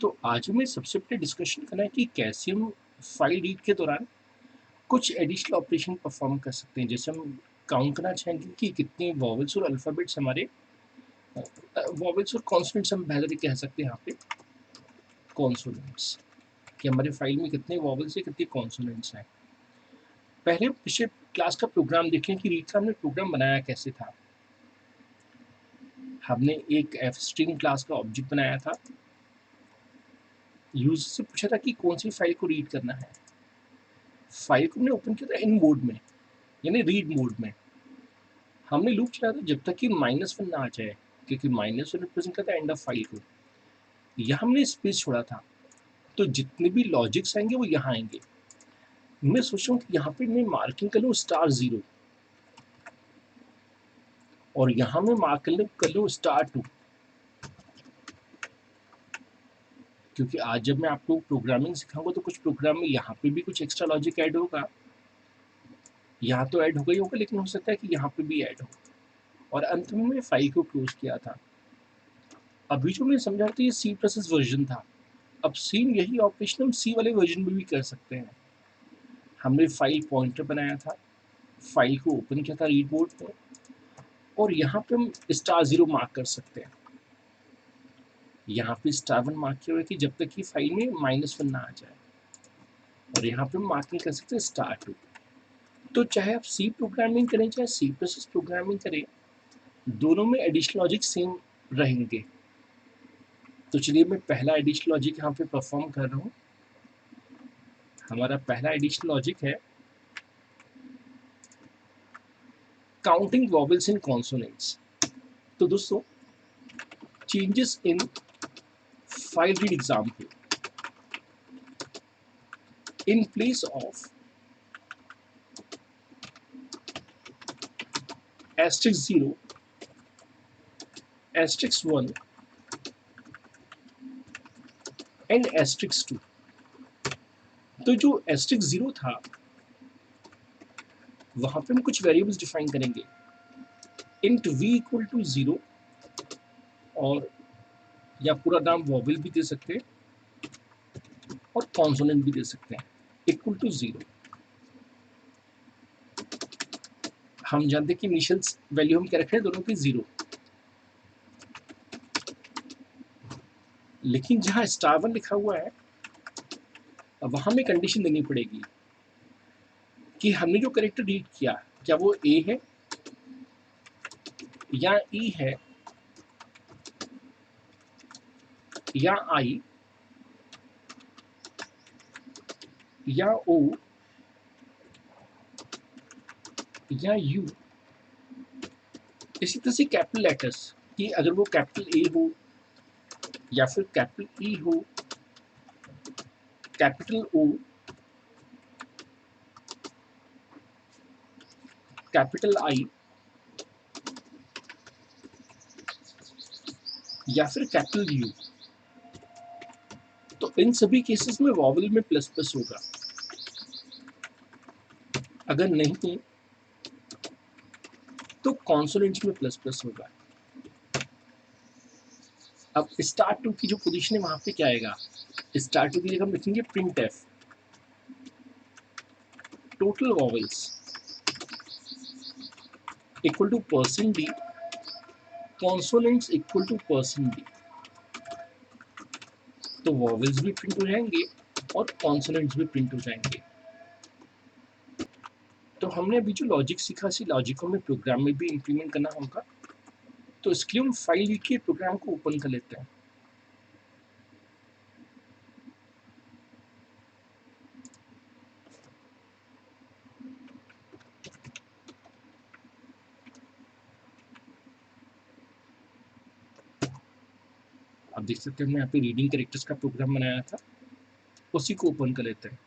तो आज हमें सबसे पहले डिस्कशन करना है कि कैसे हम फाइल रीड के दौरान कुछ एडिशनल ऑपरेशन परफॉर्म कर सकते हैं। जैसे हम काउंट करना चाहेंगे कि कितने वॉवल्स और अल्फ़ाबेट्स हमारे वॉवल्स और कॉन्सोनेंट्स हम बेहतर कह सकते हैं यहाँ पे कॉन्सोनेंट्स कि हमारे फाइल में कितने वॉवल्स हैं, कितने कॉन्सोनेंट्स हैं। पहले पिछले क्लास का प्रोग्राम देखें कि रीड का हमने प्रोग्राम बनाया कैसे था। हमने एक एफ स्ट्रिंग क्लास का ऑब्जेक्ट बनाया था, यूजर से पूछा था कि कौन सी फाइल को रीड करना है। फाइल को हमने ओपन किया था इन मोड में, यानी रीड मोड में। हमने लूप चलाया था जब तक कि -1 ना आ जाए, क्योंकि -1 रिप्रेजेंट करता है एंड ऑफ फाइल को। यहाँ हमने स्पेस छोड़ा था, तो जितने भी लॉजिक्स आएंगे वो यहाँ आएंगे। मैं सोच रहा हूँ कि यहाँ पे मैं मार्किंग कर लूँ *0 और यहाँ मैं मार्क कर लूँ *2, क्योंकि आज जब मैं आपको प्रोग्रामिंग सिखाऊंगा तो कुछ प्रोग्राम में यहाँ पे भी कुछ एक्स्ट्रा लॉजिक ऐड होगा। यहाँ तो ऐड होगा ही होगा, लेकिन हो सकता है कि यहाँ पे भी ऐड हो। और अंत में मैं फाइल को क्लोज किया था। अभी जो मैं समझा था ये C++ वर्जन था। अब सेम यही ऑपरेशन हम सी वाले वर्जन में भी कर सकते हैं। हमने फाइल पॉइंटर बनाया था, फाइल को ओपन किया था रीड बोर्ड पे, और यहाँ पे हम *0 मार्क कर सकते हैं। यहाँ पे *1 मार्क किया हुआ है कि जब तक कि फाइल में -1 ना आ जाए, और यहाँ पे हम मार्किंग कर सकते हैं *2। तो चाहे आप सी प्रोग्रामिंग करें चाहे C++ प्रोग्रामिंग करें, दोनों में एडिशनल लॉजिक सेम रहेंगे। तो चलिए मैं पहला एडिशनल लॉजिक यहाँ पे परफॉर्म कर रहा हूँ। हमारा पहला एडिशनल लॉजिक है काउंटिंग वॉवल्स इन कॉन्सोनेंट्स। तो दोस्तों, changes in file read example, in place of *0, *1 and *2। तो जो *0 था वहां पे हम कुछ वेरिएबल्स डिफाइन करेंगे, int v इक्वल टू 0, और या पूरा नाम वॉवल भी दे सकते हैं और कॉन्सोनेंट भी दे सकते हैं, इक्वल टू 0। हम जानते हैं कि इनिशियल वैल्यू हम क्या रख रहे हैं, दोनों की 0। लेकिन जहां *1 लिखा हुआ है वहां में कंडीशन देनी पड़ेगी कि हमने जो कैरेक्टर रीड किया क्या वो ए है या ई है या आई या ओ या यू। इसी तरह से कैपिटल लेटर्स कि अगर वो कैपिटल ए हो या फिर कैपिटल ई हो, कैपिटल ओ, कैपिटल आई या फिर कैपिटल यू, तो इन सभी केसेस में वॉवल में प्लस प्लस होगा। अगर नहीं तो कॉन्सोनेंट्स में प्लस प्लस होगा। अब *2 की जो पोजीशन है वहां पे क्या आएगा, *2 की जगह हम लिखेंगे printf total vowels equal to %d, consonants equal to %d। तो वॉवल्स भी प्रिंट हो जाएंगे और कॉन्सोनेंट्स भी प्रिंट हो जाएंगे। तो हमने अभी जो लॉजिक सीखा, इसी लॉजिक को हमें प्रोग्राम में भी इंप्लीमेंट करना होगा। तो इसके लिए हम फाइल रीड के प्रोग्राम को ओपन कर लेते हैं। आप देख सकते हैं हमने यहाँ पे रीडिंग कैरेक्टर्स का प्रोग्राम बनाया था, उसी को ओपन कर लेते हैं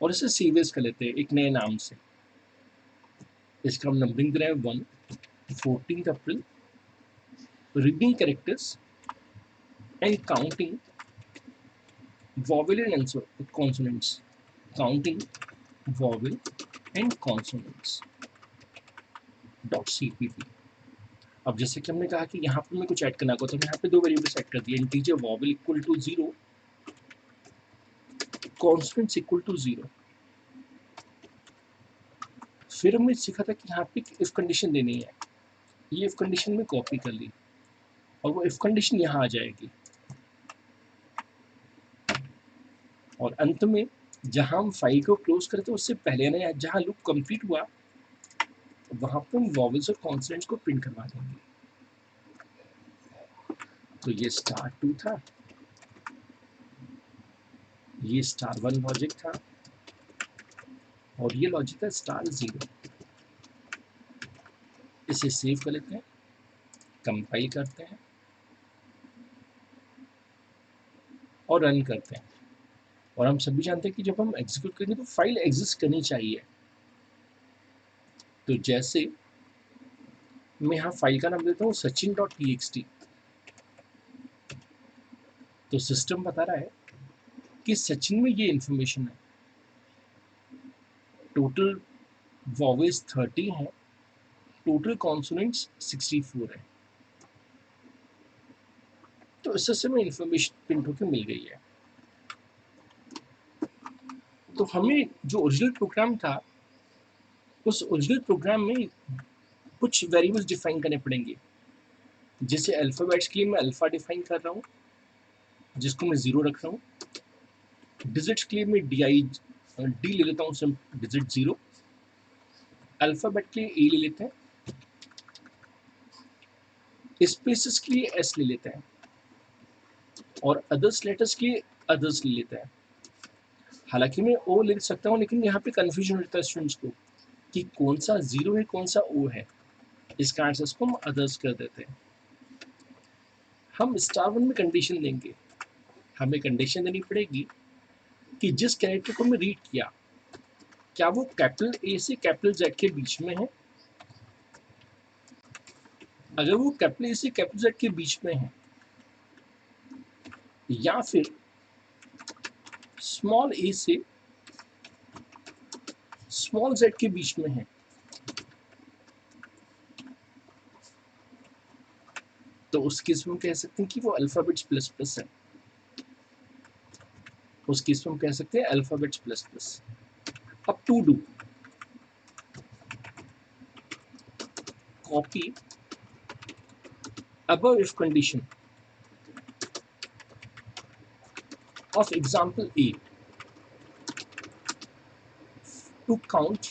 और इसे सेव एज कर लेते हैं एक नए नाम से। इसका हम नंबरिंग दे रहे हैं 1, 14 April, reading characters and counting vowel and consonants, counting vowel and consonants .cpp। अब जैसे कि हमने कहा कि यहाँ पे मैं कुछ ऐड करना होगा, तो यहाँ पे दो वेरिएबल्स ऐड कर दिए, integer vowel equal to 0, constants equal to 0। फिर हमने सीखा था कि यहाँ पे इफ कंडीशन देनी है, ये इफ कंडीशन में कॉपी कर ली और वो इफ कंडीशन यहाँ आ जाएगी, और अंत में जहाँ हम फाइल को क्लोज करते हैं उससे पहले ना जहाँ लूप कंप्लीट हुआ वहाँ पे हम वॉवेल्स और कॉन्सोनेंट्स को प्रिंट करवा देंगे। तो ये स्टार 2 था, ये स्टार 1 लॉजिक था, और ये लॉजिक है स्टार 0। इसे सेव कर लेते हैं, कंपाइल करते हैं और रन करते हैं। और हम सभी जानते हैं कि जब हम एग्जीक्यूट करेंगे तो फाइल एग्जिस्ट करनी चाहिए। तो जैसे मैं यहाँ फाइल का नाम देता हूँ sachin.txt, तो सिस्टम बता रहा है कि सचिन में ये इंफॉर्मेशन है, टोटल वॉवेल्स 30 है, टोटल कॉन्सोनेंट्स 64 है। तो इससे से हमें इंफॉर्मेशन प्रिंट होकर मिल गई है। तो हमें जो ओरिजिनल प्रोग्राम था उस ओरिजिनल प्रोग्राम में कुछ वेरिएबल्स डिफाइन करने पड़ेंगे। जैसे अल्फाबेट्स के लिए मैं अल्फा डिफाइन कर रहा हूँ, जिसको मैं 0 रख रहा हूँ। डिजिट्स के लिए मैं डी ले लेता हूँ, डिजिट 0। अल्फाबेट के लिए ए ले लेते हैं, स्पेसेस के लिए एस ले लेते हैं, और अदर्स लेटर्स के लिए अदर्स ले लेते हैं। हालांकि मैं ओ लिख सकता हूँ, लेकिन यहाँ पे कंफ्यूजन होता है स्टूडेंट्स को कि कौन सा 0 है कौन सा ओ है, इस कारण से इसको हम अदर्स कर देते हैं। हम स्टार 1 में कंडीशन देंगे, हमें कंडीशन देनी पड़ेगी कि जिस कैरेक्टर को मैं रीड किया क्या वो कैपिटल ए से कैपिटल जेड के बीच में है। अगर वो कैपिटल ए से कैपिटल जेड के बीच में है या फिर स्मॉल ए से स्मॉल जेड के बीच में है, तो उस केस में हम कह सकते हैं कि वो अल्फाबेट्स प्लस प्लस है। उस केस में हम कह सकते हैं अल्फाबेट्स प्लस प्लस। अब to do copy above if condition of example A to count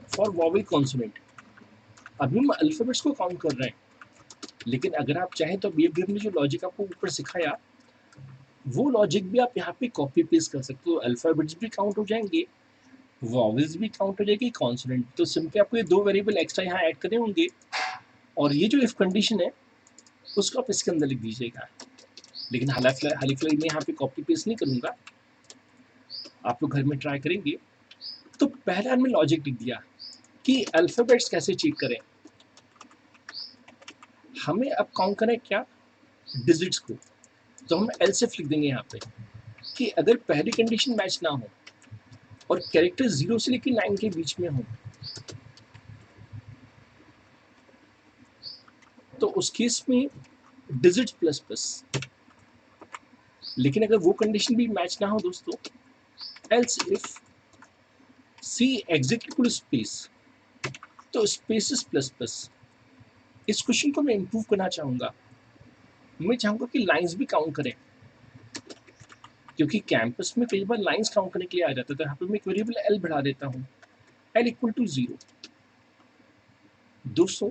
for vowel consonant। अभी हम अल्फाबेट्स को काउंट कर रहे हैं, लेकिन अगर आप चाहें तो अभी हमने जो लॉजिक आपको ऊपर सिखाया वो लॉजिक भी आप यहाँ पे कॉपी पेस्ट कर सकते हो। अल्फाबेट्स भी काउंट हो जाएंगे, वॉवेल्स भी काउंट हो जाएगी, कॉन्सोनेंट। तो सिंपली आपको ये दो वेरिएबल एक्स्ट्रा यहाँ ऐड करने होंगे, और ये जो इफ कंडीशन है उसको आप इसके अंदर लिख दीजिएगा। लेकिन हालांकि मैं यहाँ पे कॉपी पेस्ट नहीं करूँगा, आप लोग घर में ट्राई करेंगे। तो पहले हमने लॉजिक लिख दिया कि अल्फाबेट्स कैसे चेक करें। हमें अब काउंट करें क्या, डिजिट्स को। तो हम एल्सिफ लिख देंगे यहाँ पे कि अगर पहली कंडीशन मैच ना हो और कैरेक्टर 0 से लेकर 9 के बीच में हो तो उस केस में डिजिट प्लस प्लस। लेकिन अगर वो कंडीशन भी मैच ना हो दोस्तों, else if c executive space, तो स्पेसेस प्लस प्लस। इस क्वेश्चन को मैं इंप्रूव करना चाहूंगा, मैं चाहूंगा कि लाइंस भी काउंट करें, क्योंकि कैंपस में कई बार लाइंस काउंट करने के लिए आ जाता है। तो यहाँ पे मैं एक वेरिएबल एल बढ़ा देता हूँ, एल इक्वल टू 0। दोस्तों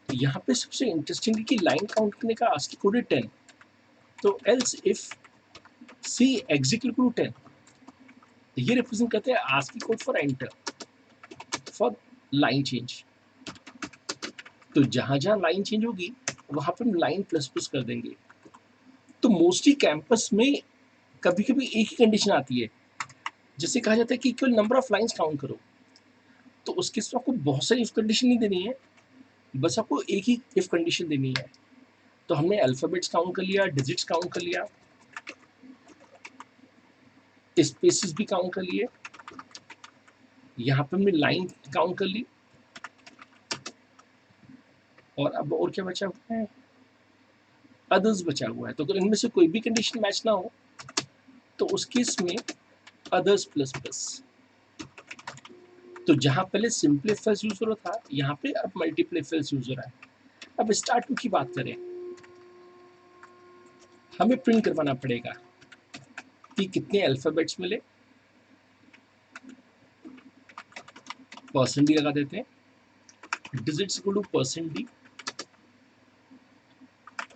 यहाँ पे सबसे इंटरेस्टिंग है कि लाइन काउंट करने का आस्की कोड है 10। तो एल्स इफ सी एग्जीक्यूटिव 10, ये रिप्रेजेंट करते हैं ASCII code for enter for line change. तो जहां जहां लाइन चेंज होगी वहां पर हम लाइन प्लस प्लस कर देंगे। तो मोस्टली कैंपस में कभी कभी एक ही कंडीशन आती है, जिसे कहा जाता है कि केवल नंबर ऑफ लाइंस काउंट करो। तो उसके साथ आपको बहुत सारी इफ कंडीशन नहीं देनी है, बस आपको एक ही इफ कंडीशन देनी है। तो हमने अल्फाबेट्स काउंट कर लिया, डिजिट्स काउंट कर लिया, स्पेसेस भी काउंट कर लिए, यहाँ पे हमने लाइन काउंट कर ली। और अब और क्या बचा हुआ है, अदर्स बचा हुआ है। तो अगर इनमें से कोई भी कंडीशन मैच ना हो तो उस केस में अदर्स प्लस प्लस। तो जहां पहले सिंपलीफायर यूज हो रहा था, यहाँ पे अब मल्टीप्लीफायर यूज हो रहा है। अब स्टार्ट टू की बात करें, हमें प्रिंट करवाना पड़ेगा कि कितने अल्फाबेट्स मिले। परसेंट डी लगा देते हैं, digits equal two percent D,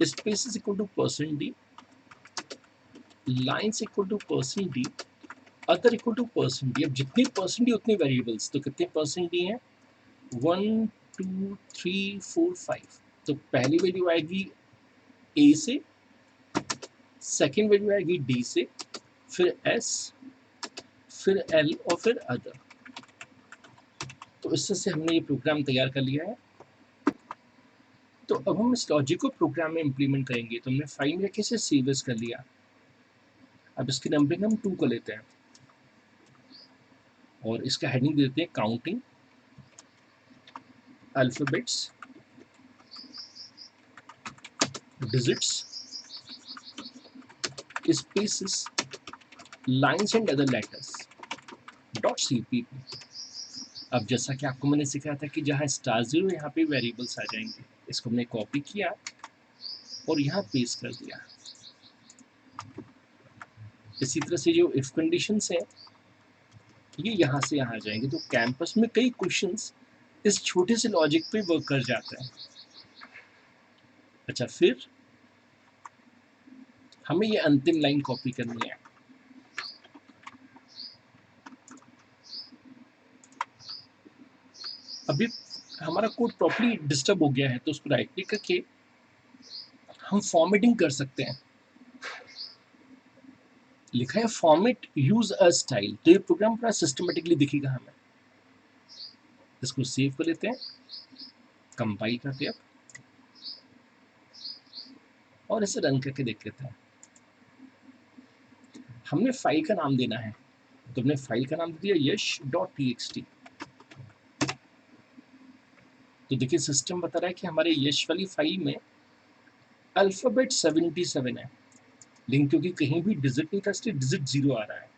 space equal two percent D, lines equal two percent D, other equal two percent D. अब जितनी परसेंट डी उतनी वेरिएबल्स, तो कितने परसेंट डी हैं, 1 2 3 4 5। तो पहली वैल्यू आएगी ए से, सेकेंड वैल्यू आएगी डी से, फिर एस, फिर एल और फिर अदर। तो इससे से हमने ये प्रोग्राम तैयार कर लिया है। तो अब हम इस लॉजिक को प्रोग्राम में इम्प्लीमेंट करेंगे। तो हमने फाइल में कैसे सेव एज कर लिया। अब इसकी नंबरिंग हम 2 को लेते हैं और इसका हेडिंग दे देते हैं counting alphabets, digits, spaces, lines and other letters dot CPP. अब जैसा कि आपको मैंने सिखाया था कि जहाँ स्टार जीरो, यहाँ पे वेरिएबल्स आ जाएंगे। इसको हमने कॉपी किया और यहाँ पेस्ट कर दिया। इसी तरह से जो इफ कंडीशंस हैं ये यहाँ से यहाँ आ जाएंगे। तो कैंपस में कई क्वेश्चंस इस छोटे से लॉजिक पे वर्क कर जाता है। अच्छा, फिर हमें ये अंतिम लाइन कॉपी करनी है। अभी हमारा कोड प्रॉपर्ली डिस्टर्ब हो गया है, तो उसको राइट क्लिक करके हम फॉर्मेटिंग कर सकते हैं। लिखा है फॉर्मेट यूज अ स्टाइल। तो ये प्रोग्राम पूरा सिस्टमेटिकली दिखेगा हमें। इसको सेव कर लेते हैं, कंपाइल करते हैं और इसे रन करके देख लेते हैं। हमने फाइल का नाम देना है, तो हमने फाइल का नाम दे दिया यश.txt। तो देखिए सिस्टम बता रहा है कि हमारे यश वाली फाइल में अल्फाबेट 77 है, लेकिन क्योंकि कहीं भी डिजिट नहीं था इसलिए डिजिट 0 आ रहा है।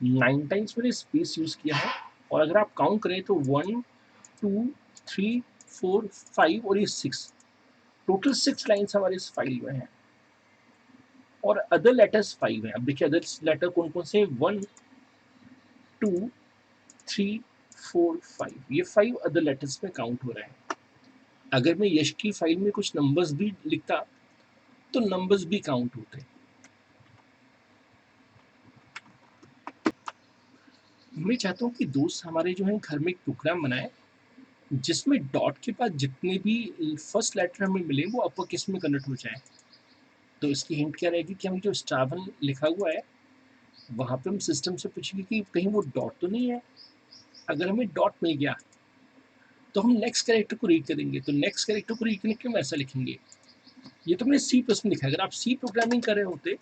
9 टाइम्स मैंने स्पेस यूज किया है और अगर आप काउंट करें तो 1 2 3 4 5 और ये 6, टोटल 6 लाइन्स हमारे इस फाइल में हैं और अदर लेटर्स 5 हैं। अब देखिए अदर लेटर कौन कौन से, 1 2 3 4 5, ये 5 अदर लेटर्स में काउंट हो रहे हैं। अगर मैं यश की फाइल में कुछ नंबर्स भी लिखता तो नंबर्स भी काउंट होते। मैं चाहता हूँ कि दोस्त हमारे जो है घर में एक प्रोग्राम बनाए जिसमें डॉट के बाद जितने भी फर्स्ट लेटर हमें मिले वो अपर केस में कन्वर्ट हो जाए। तो इसकी हिंट क्या रहेगी कि हम जो स्टार लिखा हुआ है वहाँ पे हम सिस्टम से पूछेंगे कि कहीं वो डॉट तो नहीं है। अगर हमें डॉट मिल गया तो हम नेक्स्ट कैरेक्टर को रीड करेंगे। तो नेक्स्ट कैरेक्टर को रीड करने के लिए हम ऐसा लिखेंगे। ये तो हमने सी प्लस में लिखा है। अगर आप सी प्रोग्रामिंग कर रहे होते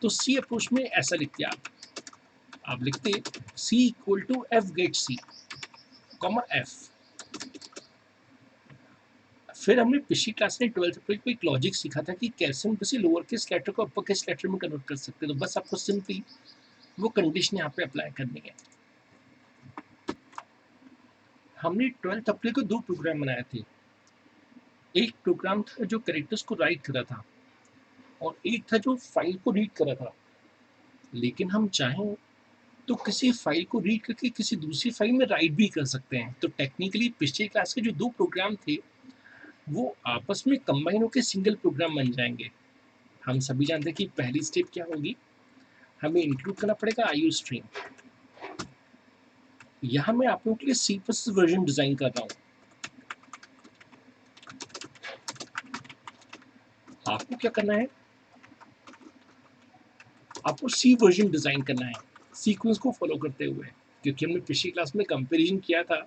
तो सी अप्रोच में ऐसा लिखते आप लिखते C equal to F get C comma F. फिर हमने पिछली क्लास में 12th अप्रैल को एक लॉजिक सीखा था कि कैसे हम किसी लोअर केस लेटर को अपर केस लेटर में कन्वर्ट कर सकते हैं। तो बस आपको सिंपली वो कंडीशन यहाँ पे अप्लाई करनी है। हमने 12th अप्रैल को 2 प्रोग्राम बनाए थे। एक प्रोग्राम था जो कैरेक्टर्स को राइट कर रहा था और एक था जो फाइल को रीड कर रहा था। लेकिन हम चाहें तो किसी फाइल को रीड करके किसी दूसरी फाइल में राइट भी कर सकते हैं। तो टेक्निकली पिछले क्लास के जो 2 प्रोग्राम थे वो आपस में कंबाइन होकर सिंगल प्रोग्राम बन जाएंगे। हम सभी जानते हैं कि पहली स्टेप क्या होगी, हमें इंक्लूड करना पड़ेगा आईओ स्ट्रीम। यहाँ मैं आप लोगों के लिए सी प्लस वर्जन डिजाइन कर रहा हूँ। आपको क्या करना है, आपको सी वर्जन डिजाइन करना है सीक्वेंस को फॉलो करते हुए, क्योंकि हमने पिछली क्लास में कंपैरिजन किया था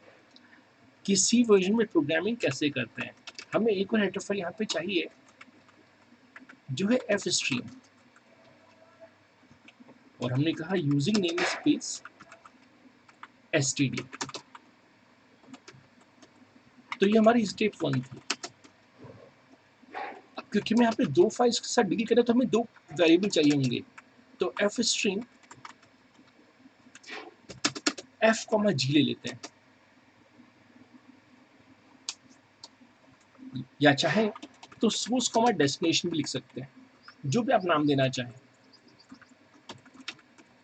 कि सी वर्जन में प्रोग्रामिंग कैसे करते हैं। हमें एक और हेडर फाइल यहाँ पे चाहिए जो है एफ स्ट्रीम, और हमने कहा यूजिंग नेम स्पेस एसटीडी। तो ये हमारी स्टेप 1 थी। अब क्योंकि मैं यहाँ पे दो फाइल्स के साथ डील कर रहा हूं, तो हमें दो वेरिएबल चाहिए होंगे। तो एफ स्ट्रिंग एफ कॉमा जी ले लेते हैं, या चाहे तो सोर्स कॉमा डेस्टिनेशन भी लिख सकते हैं, जो भी आप नाम देना चाहें।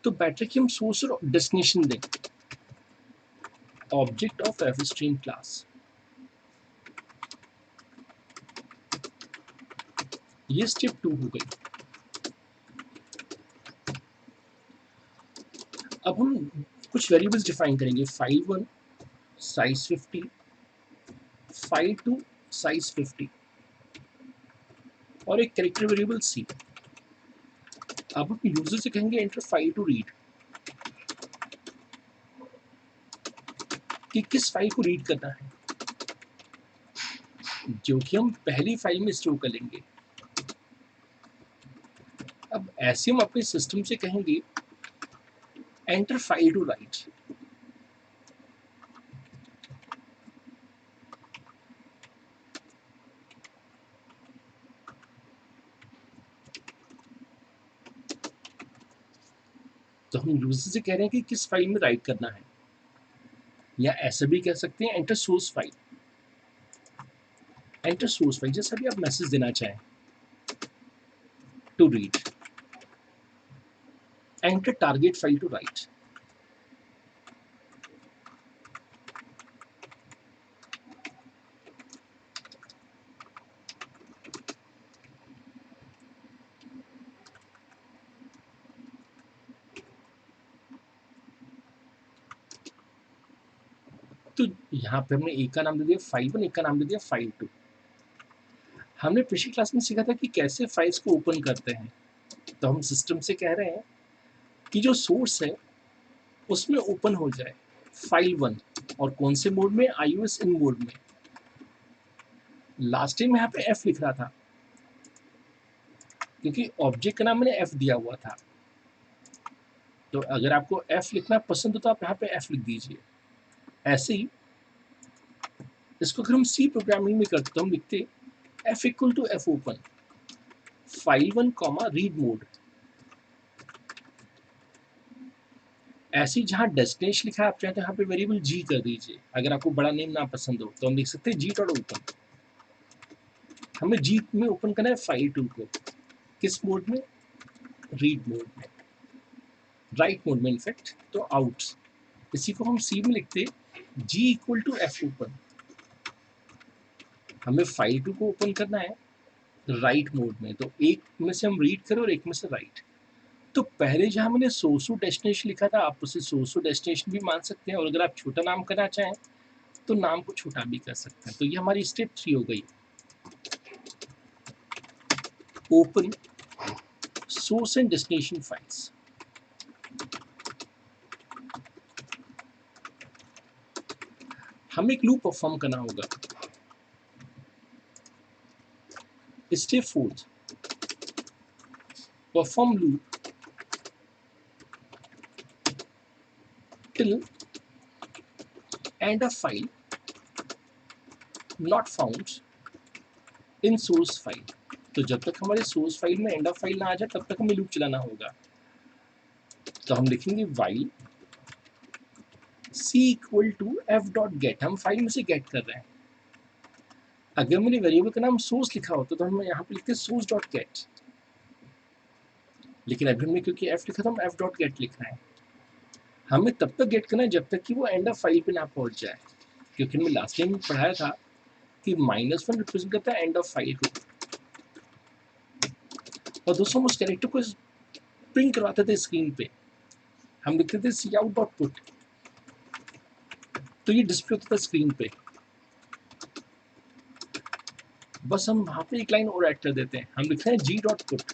तो बेटर कि हम सोर्स और डेस्टिनेशन दें। Object of F stream class, ये स्टेप 2 हो गई। अब हम कुछ वेरिएबल्स डिफाइन करेंगे। फाइल 1 साइज 50, फाइल 2 साइज 50 और एक कैरेक्टर वेरिएबल सी। अब हम यूजर से कहेंगे एंटर फाइल टू रीड, कि किस फाइल को रीड करना है, जो कि हम पहली फाइल में स्टोर कर लेंगे। अब ऐसे हम अपने सिस्टम से कहेंगे एंटर फाइल टू राइट, तो हम यूजर से कह रहे हैं कि किस फाइल में राइट करना है, या ऐसा भी कह सकते हैं enter source file. Enter source file जैसा भी आप मैसेज देना चाहें, to read, enter target file to write. तो यहाँ पे हमने एक का नाम दे दिया फाइल 1, एक का नाम दे दिया फाइल 2। हमने पिछली क्लास में सीखा था कि कैसे फाइल्स को ओपन करते हैं। तो हम सिस्टम से कह रहे हैं कि जो सोर्स है उसमें ओपन हो जाए फाइल 1, और कौन से मोड में, iOS इन मोड में। लास्ट टाइम यहाँ पे एफ लिख रहा था क्योंकि ऑब्जेक्ट का नाम मैंने एफ दिया हुआ था। तो अगर आपको एफ लिखना पसंद हो तो आप यहाँ पे एफ लिख दीजिए। ऐसे ही इसको अगर हम सी प्रोग्रामिंग में करते तो हम लिखते f equal to f open file 1 comma read mode. ऐसे ही जहाँ डेस्टिनेशन लिखा है आप चाहते हैं यहाँ पे वेरिएबल जी कर दीजिए। अगर आपको बड़ा नेम ना पसंद हो तो हम लिख सकते हैं जी डॉट ओपन। हमें जी में ओपन करना है फाइल 2 को, किस मोड में, रीड मोड में, राइट मोड में इनफैक्ट, तो आउट। इसी को हम सी में लिखते जी इक्वल टू एफ ओपन। हमें फाइल 2 को ओपन करना है राइट मोड में, तो एक में से हम रीड करें और एक में से राइट। तो पहले जहां मैंने सोर्स डेस्टिनेशन लिखा था आप उसे सोर्स डेस्टिनेशन भी मान सकते हैं, और अगर आप छोटा नाम करना चाहें तो नाम को छोटा भी कर सकते हैं। तो ये हमारी स्टेप 3 हो गई, open source and destination files. हमें एक लूप परफॉर्म करना होगा। Step 4, perform loop till end of file not found in source file। तो जब तक हमारे सोर्स फाइल में एंड ऑफ फाइल ना आ जाए तब तक हमें लूप चलाना होगा। तो हम लिखेंगे while c equal to f dot get, हम फाइल में से गेट कर रहे हैं। अगर मैंने वेरिएबल का नाम सोर्स लिखा होता तो हम यहाँ पे लिखते सोर्स डॉट गेट, लेकिन अभी हमने क्योंकि एफ लिखा था हम एफ डॉट गेट लिख रहे हैं। हमें तब तक गेट करना है जब तक कि वो एंड ऑफ फाइल पे ना पहुंच जाए, क्योंकि हमने लास्ट टाइम पढ़ाया था कि -1 रिप्रेजेंट करता है एंड ऑफ फाइल को। और दोस्तों हम उस कैरेक्टर को प्रिंट करवाते थे स्क्रीन पे, हम लिखते थे सी आउट डॉट पुट, तो ये डिस्प्ले होता था स्क्रीन पे। बस हम वहां पे एक लाइन और ऐड कर देते हैं, हम लिखते हैं जी डॉट पुट।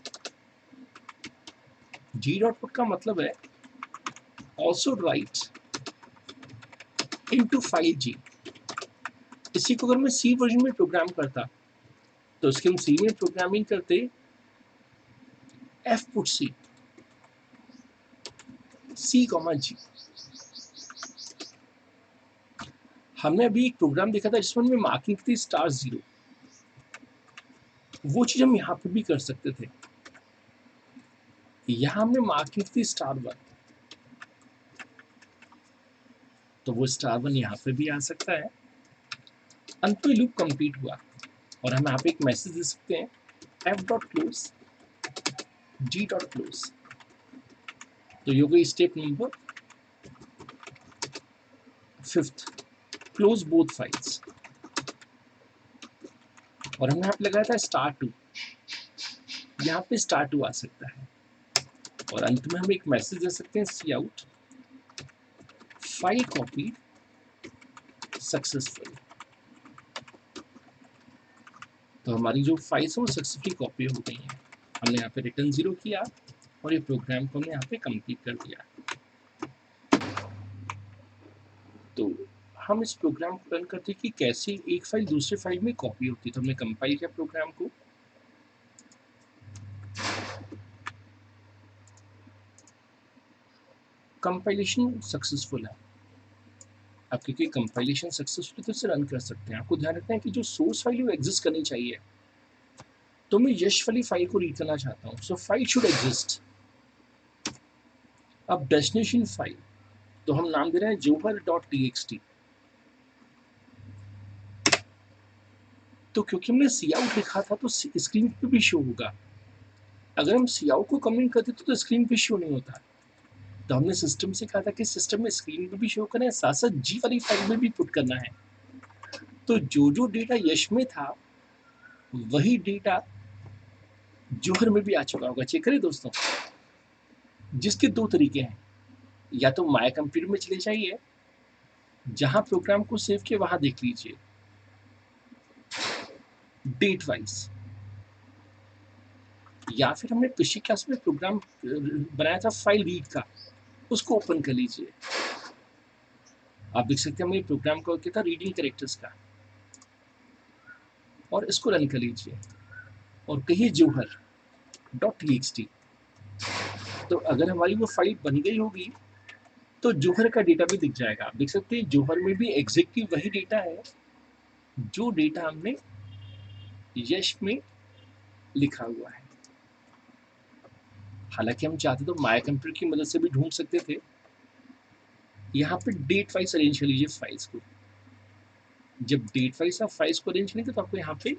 जी डॉट पुट का मतलब है ऑल्सो राइट इनटू फाइल जी। इसी को अगर मैं सी वर्जन में प्रोग्राम करता तो उसके हम सी में प्रोग्रामिंग करते एफ पुट सी, सी कॉमा जी। हमने अभी एक प्रोग्राम देखा था जिसमें हमें मार्किंग थी *0, वो चीज हम यहाँ पे भी कर सकते थे। यहाँ हमने मार्किंग थी *1, तो वो *1 यहाँ पे भी आ सकता है। अंत में लूप कंप्लीट हुआ और हम यहाँ पे एक मैसेज दे सकते हैं f.close g.close। तो ये हो गई step number 5, close both files. और हमने यहाँ पे लगाया था *2, यहाँ पे *2 आ सकता है। और अंत में हम एक मैसेज दे सकते हैं cout फाइल कॉपी सक्सेसफुल। तो हमारी जो फाइल्स है वो सक्सेसफुली कॉपी हो गई हैं। हमने यहाँ पे रिटर्न 0 किया और ये प्रोग्राम को हमने यहाँ पे कंप्लीट कर दिया। तो हम इस प्रोग्राम को रन करते कि कैसे एक फाइल दूसरे फाइल में कॉपी होती है। तो हमने कंपाइल किया प्रोग्राम को, कंपाइलेशन सक्सेसफुल है। अब क्योंकि कंपाइलेशन सक्सेसफुल है तो इसे रन कर सकते हैं। आपको ध्यान रखना है कि जो सोर्स फाइल है वो एग्जिस्ट करनी चाहिए। तो मैं यश वाली फाइल को रीड करना चाहता हूँ, सो फाइल शुड एग्जिस्ट। अब डेस्टिनेशन फाइल, तो हम नाम दे रहे हैं jowhar.txt। तो क्योंकि हमने cout लिखा था तो स्क्रीन पे भी शो होगा। अगर हम cout को कमेंट कर देते तो स्क्रीन पे शो नहीं होता। तो हमने सिस्टम से कहा था कि सिस्टम में स्क्रीन पे भी शो करना है, साथ साथ जी वाली फाइल में भी पुट करना है। तो जो जो डेटा यश में था वही डेटा जौहर में भी आ चुका होगा। चेक करें दोस्तों, जिसके दो तरीके हैं, या तो माय कंप्यूटर में चले जाइए, जहां प्रोग्राम को सेव किया वहां देख लीजिए डेट वाइज, या फिर हमने पिछली क्लास में प्रोग्राम बनाया था फाइल रीड का, उसको ओपन कर लीजिए। आप देख सकते हैं हमने प्रोग्राम को किया था रीडिंग कैरेक्टर्स का, और इसको रन कर लीजिए और कहिए jowhar.txt। तो अगर हमारी वो फाइल बन गई होगी तो जौहर का डेटा भी दिख जाएगा। आप देख सकते हैं जौहर में भी एग्जैक्टली वही डेटा है जो डेटा हमने यश में लिखा हुआ है। हालांकि हम चाहते तो माय कंप्यूटर की मदद से भी ढूंढ सकते थे। यहाँ पे डेट वाइज अरेंज कर लीजिए फाइल्स को। जब डेट वाइज आप फाइल्स को अरेंज करेंगे तो आपको यहाँ पे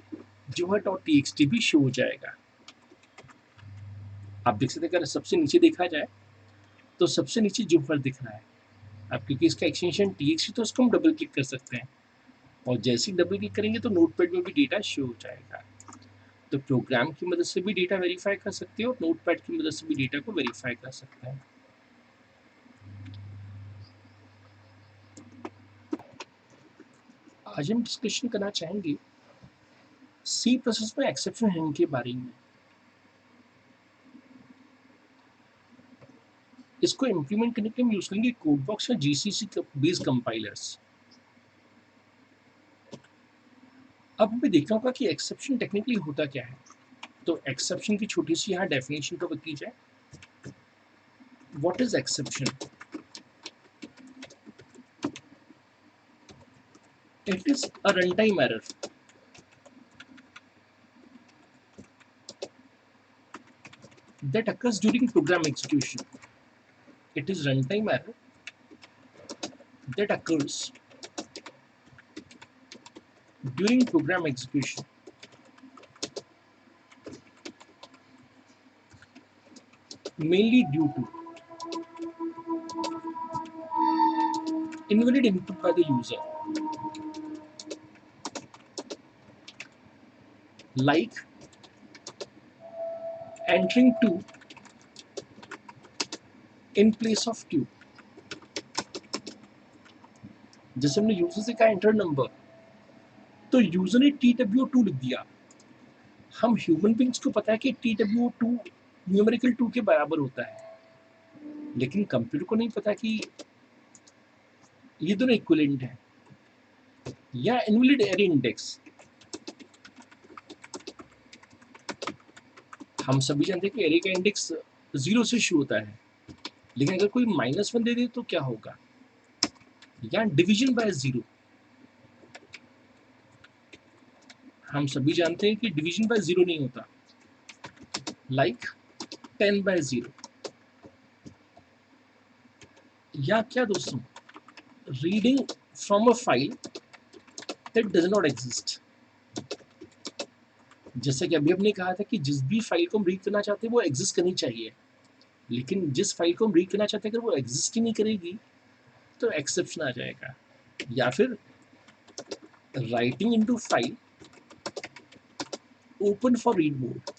jowhar.txt भी शो हो जाएगा। आप देख सकते हैं अगर सबसे नीचे देखा जाए तो सबसे नीचे जौहर दिख रहा है। अब क्योंकि इसका एक्सटेंशन txt तो उसको हम डबल क्लिक कर सकते हैं, और जैसे ही डबल क्लिक करेंगे तो नोटपैड में भी डेटा शो हो जाएगा। तो प्रोग्राम की मदद से भी डेटा वेरीफाई कर सकते हो और नोटपैड की मदद से भी डेटा को वेरीफाई कर सकते हैं। आज हम डिस्कशन करना चाहेंगे सी प्रोसेस में एक्सेप्शन हैंडलिंग के बारे में। इसको इम्प्लीमेंट करने के लिए हम यूज करेंगे कोडबॉक्स या जीसीसी बेस्ड कंपाइलर्स। अब हमें देखना होगा कि एक्सेप्शन टेक्निकली होता क्या है। तो एक्सेप्शन की छोटी सी यहाँ डेफिनेशन कवर की जाए। What is exception? It is a run time error that occurs during program execution. It is runtime error that occurs during program execution. Mainly due to invalid input by the user, like entering 2 in place of 2. जैसे हमने user से कहा enter number, तो user ने TW2 लिख दिया। हम human beings को पता है कि TW2 न्यूमेरिकल 2 के बराबर होता है, लेकिन कंप्यूटर को नहीं पता कि ये दोनों इक्विवेलेंट हैं। या इनवैलिड एरे इंडेक्स, हम सभी जानते हैं कि एरे का इंडेक्स 0 से शुरू होता है, लेकिन अगर कोई -1 दे दे तो क्या होगा? या डिवीजन बाय 0, हम सभी जानते हैं कि डिवीजन बाय 0 नहीं होता, लाइक 10/0, या क्या दोस्तों, reading from a file that does not exist. जैसे कि अभी हमने कहा था कि जिस भी फाइल को हम रीड करना चाहते हैं वो एग्जिस्ट करनी चाहिए, लेकिन जिस फाइल को हम रीड करना चाहते हैं अगर वो एग्जिस्ट ही नहीं करेगी तो एक्सेप्शन आ जाएगा। या फिर writing into file open for read mode.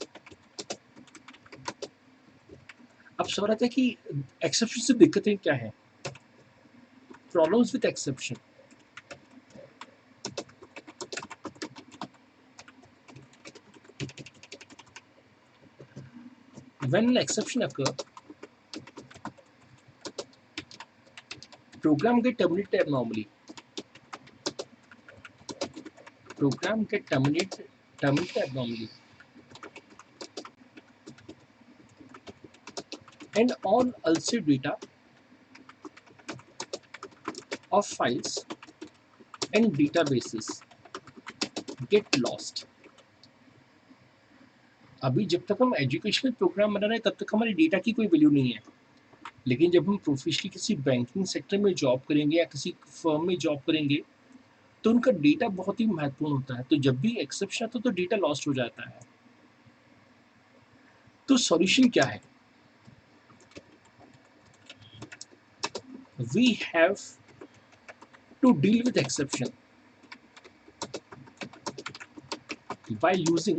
अब सवाल आता है कि एक्सेप्शन से दिक्कतें क्या है, problems with exception. When an exception occur, program get terminated abnormally. Program get terminated abnormally, and all ulcer data of files and databases get lost. अभी जब तक हम एजुकेशनल प्रोग्राम बना रहे हैं तब तक हमारे डेटा की कोई वैल्यू नहीं है, लेकिन जब हम प्रोफेशनली किसी बैंकिंग सेक्टर में जॉब करेंगे या किसी फर्म में जॉब करेंगे तो उनका डेटा बहुत ही महत्वपूर्ण होता है। तो जब भी एक्सेप्शन आता है तो डेटा लॉस्ट हो जाता है। तो सॉल्यूशन क्या है? We have to deal with exception by using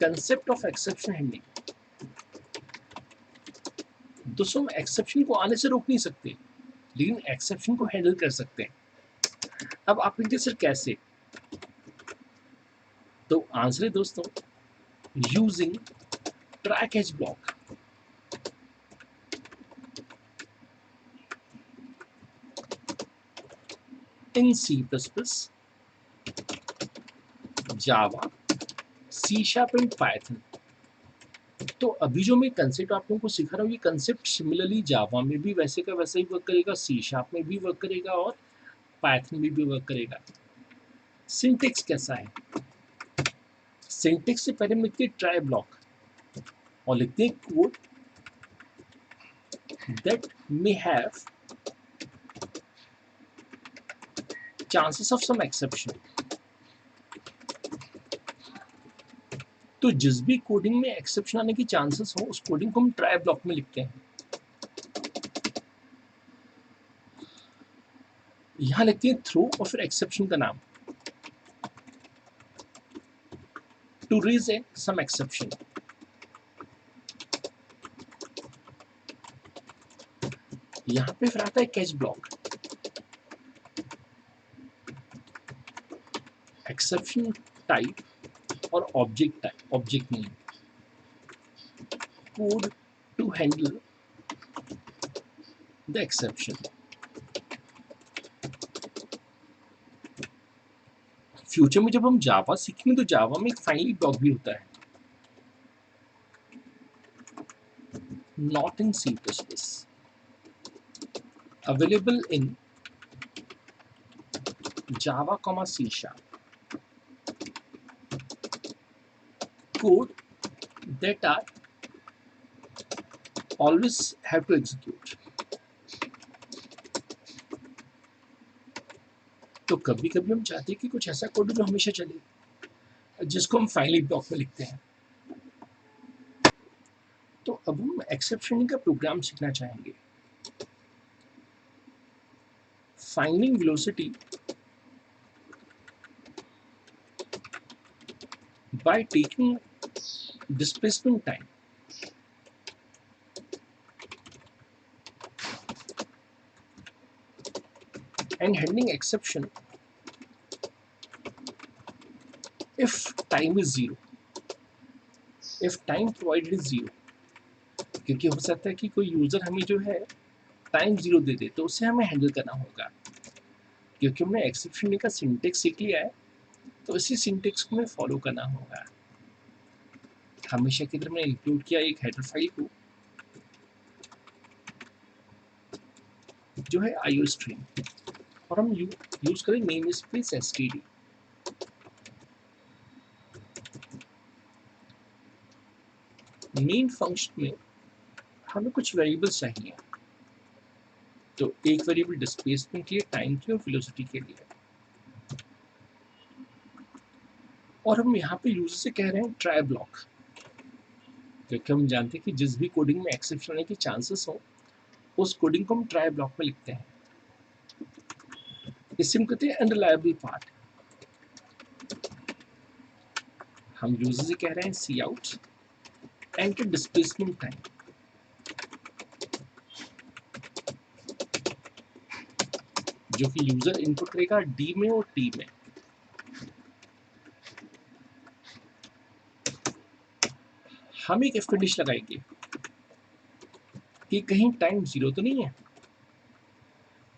concept of exception handling। दोस्तों, हम एक्सेप्शन को आने से रोक नहीं सकते, लेकिन एक्सेप्शन को हैंडल कर सकते हैं। अब आप कहेंगे सर कैसे? तो आंसर है दोस्तों, using try catch block. In C++, Java, C# and Python. तो अभी जो मैं कंसेप्ट आप लोगों को सिखा रहा हूँ, ये कंसेप्ट सिमिलरली जावा में भी वैसे का वैसा ही वर्क करेगा, C# में भी वर्क करेगा और पाइथन में भी वर्क करेगा। सिंटेक्स कैसा है? सिंटेक्स से पहले हम लिखते हैं ट्राई ब्लॉक और लिखते हैं code that may have chances of some exception. तो जिस भी कोडिंग में एक्सेप्शन आने की चांसेस हो उस कोडिंग को हम ट्राई ब्लॉक में लिखते हैं। यहां लिखते हैं थ्रो और फिर एक्सेप्शन का नाम, to raise a some exception. यहां पे फिर आता है कैच ब्लॉक, एक्सेप्शन टाइप और object name, code to handle the exception. Future में जब हम जावा सीखेंगे तो जावा में एक फाइनली ब्लॉक भी होता है, not in C++, available in Java, C#, code that are always have to execute। तो कभी कभी हम चाहते हैं कि कुछ ऐसा कोड जो हमेशा चले, जिसको हम फाइनली ब्लॉक में लिखते हैं। तो अब हम एक्सेप्शन का प्रोग्राम सीखना चाहेंगे। Finding velocity by taking displacement time and handling exception if time is zero, if time provided is zero। क्योंकि हो सकता है कि कोई यूजर हमें जो है टाइम जीरो दे दे तो उसे हमें हैंडल करना होगा। क्योंकि हमने एक्सेप्शन का सिंटेक्स सीख लिया है तो इसी सिंटेक्स को हमें फॉलो करना होगा। हमेशा की तरह मैंने इंक्लूड किया एक हेडर फाइल को जो है IO स्ट्रीम, और हम यूज करें name space std। Main function में हमें कुछ वेरिएबल्स चाहिए, तो एक वेरिएबल डिस्प्लेसमेंट के लिए, टाइम के और वेलोसिटी के लिए, और हम यहाँ पे यूजर से कह रहे हैं ट्राई ब्लॉक, क्योंकि हम जानते हैं कि जिस भी कोडिंग में एक्सेप्शन होने के चांसेस हो उस कोडिंग को हम ट्राई ब्लॉक में लिखते हैं। इसे हम कहते हैं अनरिलायबल पार्ट। हम यूजर से कह रहे हैं सी आउट एंटर डिस्प्लेसमेंट टाइम, जो कि यूजर इनपुट करेगा डी में और टी में। हम एक फिनिश लगाएंगे कि कहीं टाइम जीरो तो नहीं है।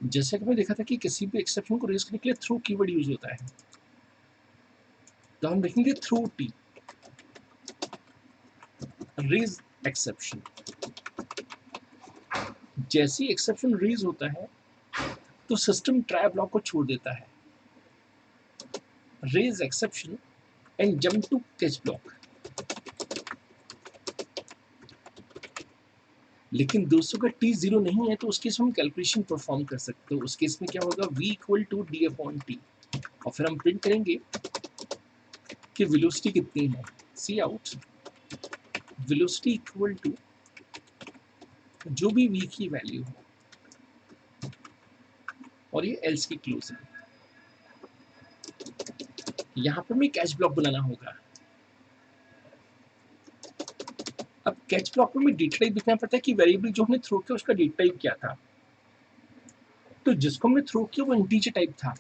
जैसे कि मैं देखा था कि किसी भी एक्सेप्शन को रेज करने के लिए थ्रू कीवर्ड यूज होता है, तो हम देखेंगे थ्रू टी रेज एक्सेप्शन। जैसे ही एक्सेप्शन रेज होता है तो सिस्टम ट्राई ब्लॉक को छोड़ देता है, raise exception and jump to catch block. लेकिन दोस्तों का टी जीरो नहीं है तो उस केस में हम कैलकुलेशन परफॉर्म कर सकते हो। उस केस में क्या होगा, v equal to d upon t, और फिर हम प्रिंट करेंगे कि वेलोसिटी कितनी है, c out velocity equal to जो भी v की वैल्यू हो, और ये एल्स की क्लोज है। यहाँ पर हमें कैच ब्लॉक बनाना होगा। अब कैच ब्लॉक में डेटा टाइप दिखना पड़ता है कि वेरिएबल जो हमने थ्रो किया उसका डेटा टाइप क्या था। तो जिसको हमने थ्रो किया वो इंटीजर टाइप था,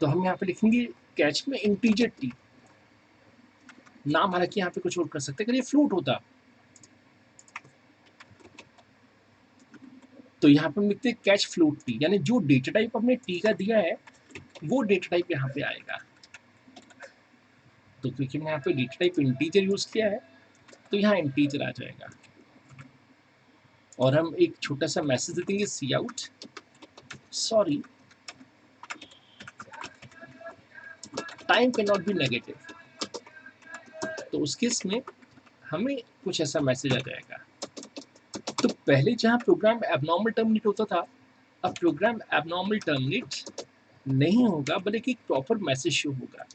तो हम यहाँ पे लिखेंगे कैच में इंटीजर टी। नाम हालांकि यहाँ पे कुछ और कर सकते हैं, अगर ये फ्लोट होता तो यहाँ पे हम लिखते हैं कैच फ्लोट टी, यानी जो डेटा टाइप हमने टी का दिया है वो डेटा टाइप यहाँ पे आएगा। तो क्योंकि हमने यहाँ पे डेटा टाइप इंटीजर यूज किया है तो यहाँ इंटीजर आ जाएगा, और हम एक छोटा सा मैसेज दे देंगे C out sorry time can not be negative. तो उस केस में हमें कुछ ऐसा मैसेज आ जाएगा। तो पहले जहाँ प्रोग्राम एबनॉर्मल टर्मिनेट होता था, अब प्रोग्राम एबनॉर्मल टर्मिनेट नहीं होगा बल्कि एक प्रॉपर मैसेज शो होगा।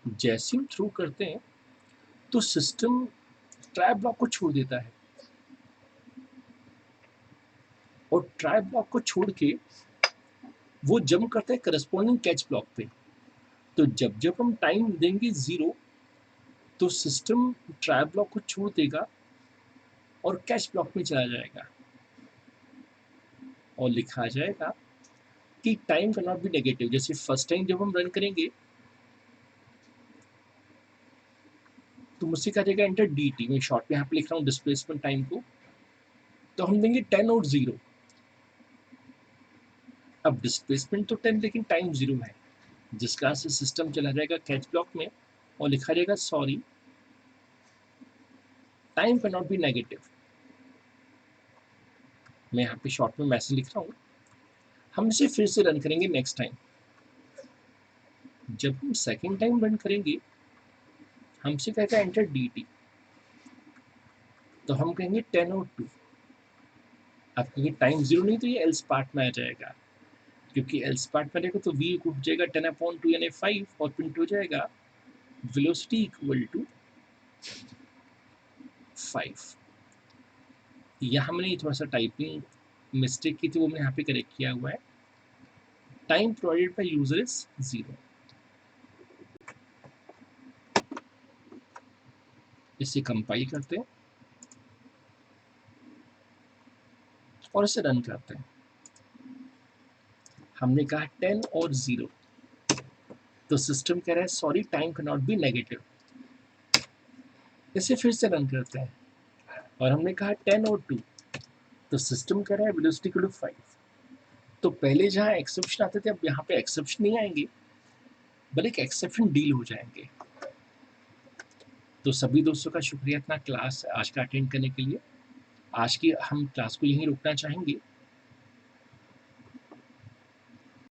जैसे हम थ्रू करते हैं तो सिस्टम ट्राई ब्लॉक को छोड़ देता है, और ट्राई ब्लॉक को छोड़ के वो जंप करता है करस्पॉन्डिंग कैच ब्लॉक पे। तो जब जब हम टाइम देंगे जीरो तो सिस्टम ट्राई ब्लॉक को छोड़ देगा और कैच ब्लॉक में चला जाएगा, और लिखा जाएगा कि time can not be negative. जैसे फर्स्ट टाइम जब हम रन करेंगे तो मुझसे कहा जाएगा एंटर डी टी, मैं शॉर्ट में यहाँ पे लिख रहा हूँ डिस्प्लेसमेंट टाइम को, तो हम देंगे 10 और 0। अब डिस्प्लेसमेंट तो 10 लेकिन टाइम 0 है, जिसका से सिस्टम चला जाएगा कैच ब्लॉक में और लिखा जाएगा sorry time can not be negative. मैं यहाँ पे शॉर्ट में मैसेज लिख रहा हूँ। हम इसे फिर से रन करेंगे नेक्स्ट टाइम। जब हम सेकेंड टाइम रन करेंगे हमसे कहेगा एंटर डी टी, तो हम कहेंगे 10 और 2। अब क्योंकि टाइम 0 नहीं तो ये एल्स पार्ट में आ जाएगा, क्योंकि एल्स पार्ट में रहेगा तो v उठ जाएगा 10/2 यानी 5, और प्रिंट हो जाएगा वेलोसिटी इक्वल टू 5। यहाँ हमने थोड़ा सा टाइपिंग मिस्टेक की थी, वो मैंने यहाँ पे करेक्ट किया हुआ है। Time provided by user is 0। इसे कंपाइल करते हैं और इसे रन करते हैं। हमने कहा 10 और 0, तो सिस्टम कह रहा है sorry time can not be negative. इसे फिर से रन करते हैं और हमने कहा 10 और 2, तो सिस्टम कह रहा है वेलोसिटी इक्वल टू 5। तो पहले जहाँ एक्सेप्शन आते थे अब यहाँ पे एक्सेप्शन नहीं आएंगे बल्कि एक्सेप्शन डील हो जाएंगे। तो सभी दोस्तों का शुक्रिया अपना क्लास आज का अटेंड करने के लिए। आज की हम क्लास को यहीं रोकना चाहेंगे।